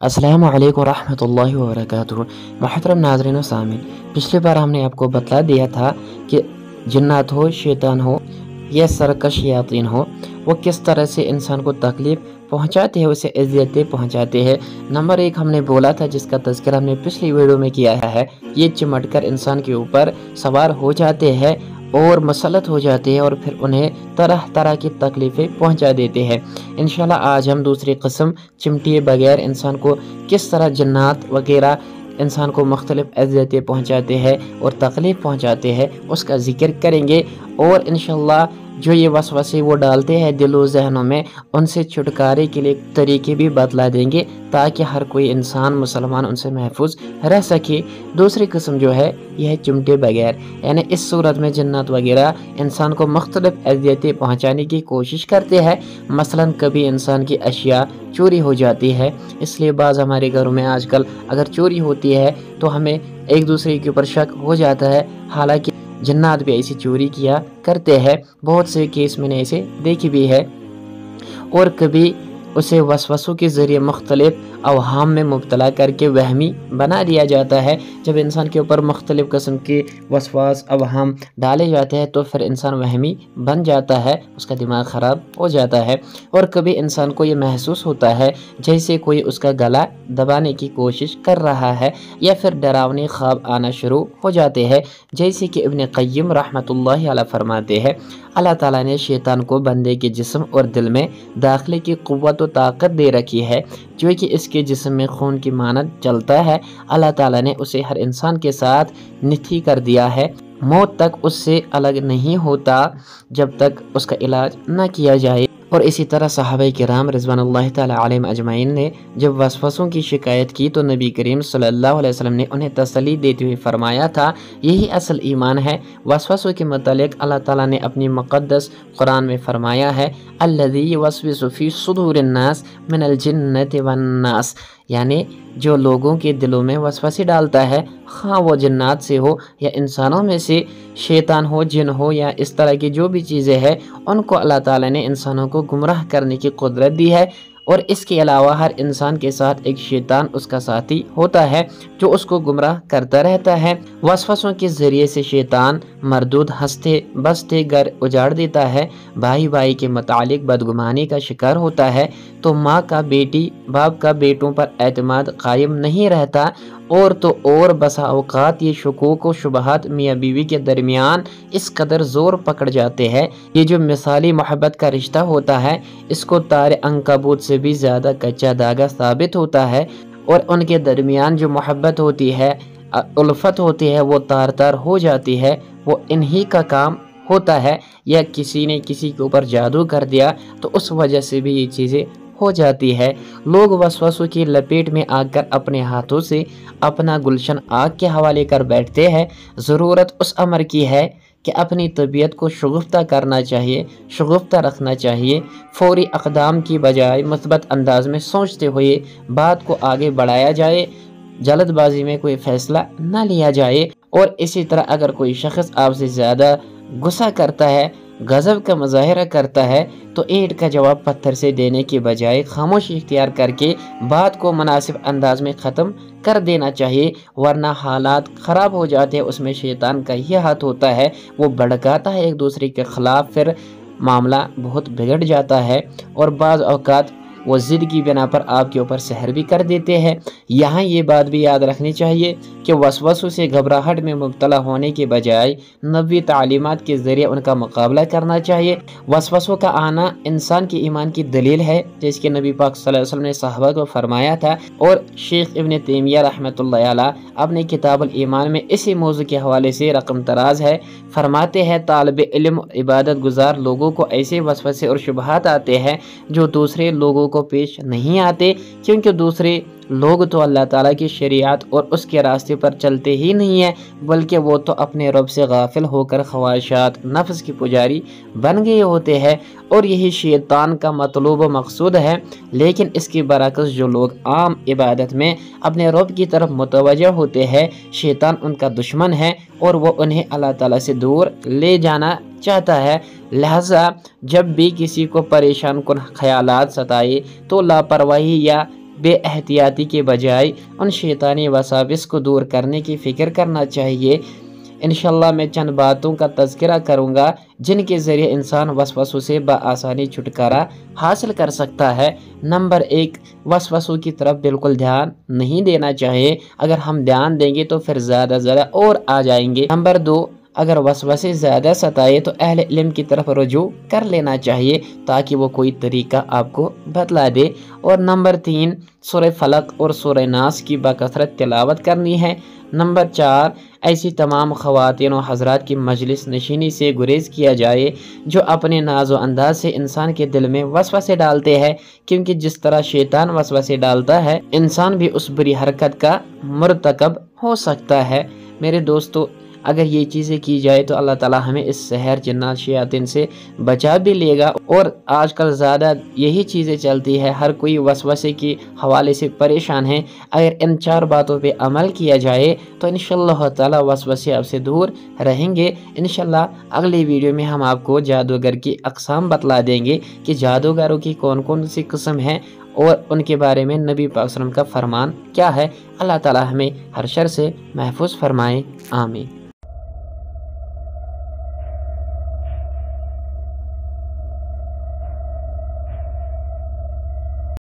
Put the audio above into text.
अस्सलामु अलैकुम रहमतुल्लाहि व बरकातुहू। मोहतरम नाज़रीन व सामीन, पिछली बार हमने आपको बतला दिया था कि जिन्नात हो, शैतान हो या सरकश यातीन हो, वो किस तरह से इंसान को तकलीफ़ पहुंचाते हैं, उसे अज़ियतें पहुंचाते हैं। नंबर एक हमने बोला था, जिसका तज़किरा हमने पिछली वीडियो में किया है, ये चिमट कर इंसान के ऊपर सवार हो जाते हैं और मसलत हो जाते हैं और फिर उन्हें तरह तरह की तकलीफ़ें पहुंचा देते हैं। इंशाल्लाह आज हम दूसरी किस्म चिमटिए बगैर इंसान को किस तरह जन्नात वगैरह इंसान को मुख्तलिफ़ अज़ियतें पहुंचाते हैं और तकलीफ़ पहुंचाते हैं, उसका ज़िक्र करेंगे। और इंशाल्लाह जो ये वसवसे वो डालते हैं दिलो ज़हनों में, उनसे छुटकारे के लिए तरीके भी बतला देंगे ताकि हर कोई इंसान मुसलमान उनसे महफूज रह सके। दूसरी किस्म जो है यह है चिमटे बगैर, यानी इस सूरत में जन्नत वगैरह इंसान को मुख्तलिफ़ अज़ियतें पहुँचाने की कोशिश करते हैं। मसलन कभी इंसान की अशिया चोरी हो जाती है, इसलिए बाज़ हमारे घरों में आजकल अगर चोरी होती है तो हमें एक दूसरे के ऊपर शक हो जाता है, हालांकि जन्नात भी ऐसी चोरी किया करते हैं। बहुत से केस मैंने ऐसे देखी भी है। और कभी उसे वसवसों के ज़रिए मुख्तलिफ़ अवहाम में मुब्तला करके वहमी बना दिया जाता है। जब इंसान के ऊपर मुख्तलिफ़ किस्म के वसवास अवहाम डाले जाते हैं तो फिर इंसान वहमी बन जाता है, उसका दिमाग ख़राब हो जाता है। और कभी इंसान को ये महसूस होता है जैसे कोई उसका गला दबाने की कोशिश कर रहा है, या फिर डरावने ख्वाब आना शुरू हो जाते हैं। जैसे कि इब्न क़य्यिम रहमतुल्लाहि अलैह फरमाते हैं, अल्लाह ताला ने शैतान को बंदे के जिस्म और दिल में दाखिले की क़ुव्वत व ताकत दे रखी है, जो कि इसके जिस्म में खून की मानद चलता है। अल्लाह ताला ने उसे हर इंसान के साथ निथी कर दिया है, मौत तक उससे अलग नहीं होता जब तक उसका इलाज न किया जाए। और इसी तरह सहाबाए किराम रिज़वानुल्लाहि ताला अलैहिम अजमईन ने जब वसवसों की शिकायत की तो नबी करीम सल्लल्लाहु अलैहि वसल्लम ने उन्हें तसल्ली देते हुए फरमाया था, यही असल ईमान है। वसवसों के मुतालिक अल्लाह ताला ने अपनी मुक़द्दस कुरान में फरमाया है, अल्लज़ी युवस्विसु फ़ी सुदूरिन नास मिनल जिन्नति वन नास, यानी जो लोगों के दिलों में वसवसे डालता है, हाँ वो जन्नात से हो या इंसानों में से शैतान हो, जिन हो या इस तरह की जो भी चीज़ें हैं, उनको अल्लाह ताला ने इंसानों को गुमराह करने की कुदरत दी है। और इसके अलावा हर इंसान के साथ एक शैतान उसका साथी होता है जो उसको गुमराह करता रहता है। वसवसों के ज़रिए से शैतान मरदूद हंसते बसते घर उजाड़ देता है, भाई भाई के मुतालिक बदगुमानी का शिकार होता है, तो माँ का बेटी बाप का बेटों पर एतमाद कायम नहीं रहता। और तो और बसा औकात ये शुकूक व शुबहात मियाँ बीवी के दरमियान इस कदर ज़ोर पकड़ जाते हैं, ये जो मिसाली मोहब्बत का रिश्ता होता है इसको तारे अंकबूत से भी ज़्यादा कच्चा धागा साबित होता है। और उनके दरमियान जो मोहब्बत होती है, उल्फत होती है, वो तार तार हो जाती है। वो इन्हीं का काम होता है, या किसी ने किसी के ऊपर जादू कर दिया तो उस वजह से भी ये चीज़ें हो जाती है। लोग वसवसों की लपेट में आकर अपने हाथों से अपना गुलशन आग के हवाले कर बैठते हैं। ज़रूरत उस अमर की है कि अपनी तबीयत को शगुफ्ता करना चाहिए, शगुफ्ता रखना चाहिए। फौरी अक़दाम की बजाय मुस्बत अंदाज में सोचते हुए बात को आगे बढ़ाया जाए, जल्दबाजी में कोई फ़ैसला न लिया जाए। और इसी तरह अगर कोई शख्स आपसे ज़्यादा गुस्सा करता है, गज़ब का मुज़ाहिरा करता है, तो ईंट का जवाब पत्थर से देने के बजाय खामोशी इख्तियार करके बात को मुनासिब अंदाज में ख़त्म कर देना चाहिए, वरना हालात ख़राब हो जाते हैं। उसमें शैतान का ही हाथ होता है, वो भड़काता है एक दूसरे के ख़िलाफ़, फिर मामला बहुत बिगड़ जाता है। और बाज़ औक़ात वो ज़िद की बिना पर आपके ऊपर सहर भी कर देते हैं। यहाँ ये बात भी याद रखनी चाहिए कि वसवसों से घबराहट में मुब्तला होने के बजाय नबी तालीमात के ज़रिए उनका मुकाबला करना चाहिए। वसवसों का आना इंसान के ईमान की दलील है, जिसके नबी पाक सल्लल्लाहु अलैहि वसल्लम ने सहाबा को फरमाया था। और शेख इब्न तैमिया रहमतुल्लाहि अलैह अपने किताबुल ईमान में इसी मौजू के हवाले से रकम तराज है, फरमाते हैं, तालिब इल्म इबादत गुजार लोगों को ऐसे वसवसे और शुबहात आते हैं जो दूसरे लोगों को पेश नहीं आते, क्योंकि दूसरे लोग तो अल्लाह ताला की शरीयत और उसके रास्ते पर चलते ही नहीं है, बल्कि वो तो अपने रब से गाफिल होकर ख्वाहिशात नफ्स की पुजारी बन गए होते हैं। और यही शैतान का मतलूब व मकसूद है। लेकिन इसके बरअक्स जो लोग आम इबादत में अपने रब की तरफ मुतवज्जह होते हैं, शैतान उनका दुश्मन है और वो उन्हें अल्लाह ताला से दूर ले जाना चाहता है। लिहाजा जब भी किसी को परेशान कुन ख्यालात सताए तो लापरवाही या بے احتیاطی کے بجائے ان شیطانی وساوس کو دور کرنے کی فکر کرنا چاہیے۔ انشاءاللہ میں چند باتوں کا تذکرہ کروں گا جن کے ذریعے انسان وسوسوں سے بآسانی چھٹکارا حاصل کر سکتا ہے۔ نمبر 1، وسوسوں کی طرف بالکل دھیان نہیں دینا چاہیے۔ اگر ہم دھیان دیں گے تو پھر زیادہ اور آ جائیں گے۔ نمبر 2، اگر وسوسے زیادہ ستائے تو اہل علم کی طرف رجوع کر لینا چاہیے تاکہ وہ کوئی طریقہ آپ کو بتلا دے۔ اور نمبر 3، سورہ فلق اور سورہ ناس کی بکثرت تلاوت کرنی ہے۔ نمبر 4، ایسی تمام خواتین و حضرات کی مجلس نشینی سے گریز کیا جائے جو اپنے ناز و انداز سے انسان کے دل میں وسوسے ڈالتے ہیں، کیونکہ جس طرح شیطان وسوسے ڈالتا ہے انسان بھی اس بری حرکت کا مرتکب ہو سکتا ہے۔ میرے دوستو، اگر یہ چیزیں کی جائے تو اللہ تعالی ہمیں اس سحر جنات شیاطین سے بچا بھی لے گا۔ اور آج کل زیادہ یہی چیزیں چلتی ہے، ہر کوئی وسوسے کے حوالے سے پریشان ہے۔ اگر ان 4 باتوں پہ عمل کیا جائے تو انشاءاللہ تعالی وسوسے آپ سے دور رہیں گے۔ انشاءاللہ اگلی ویڈیو میں ہم آپ کو جادوگر کی اقسام بتلا دیں گے کہ جادوگروں کی کون کون سی قسم ہیں اور ان کے بارے میں نبی پاک صلی اللہ علیہ وسلم کا فرمان کیا ہے۔ اللہ تعالی ہمیں ہر شر سے محفوظ فرمائے، آمین۔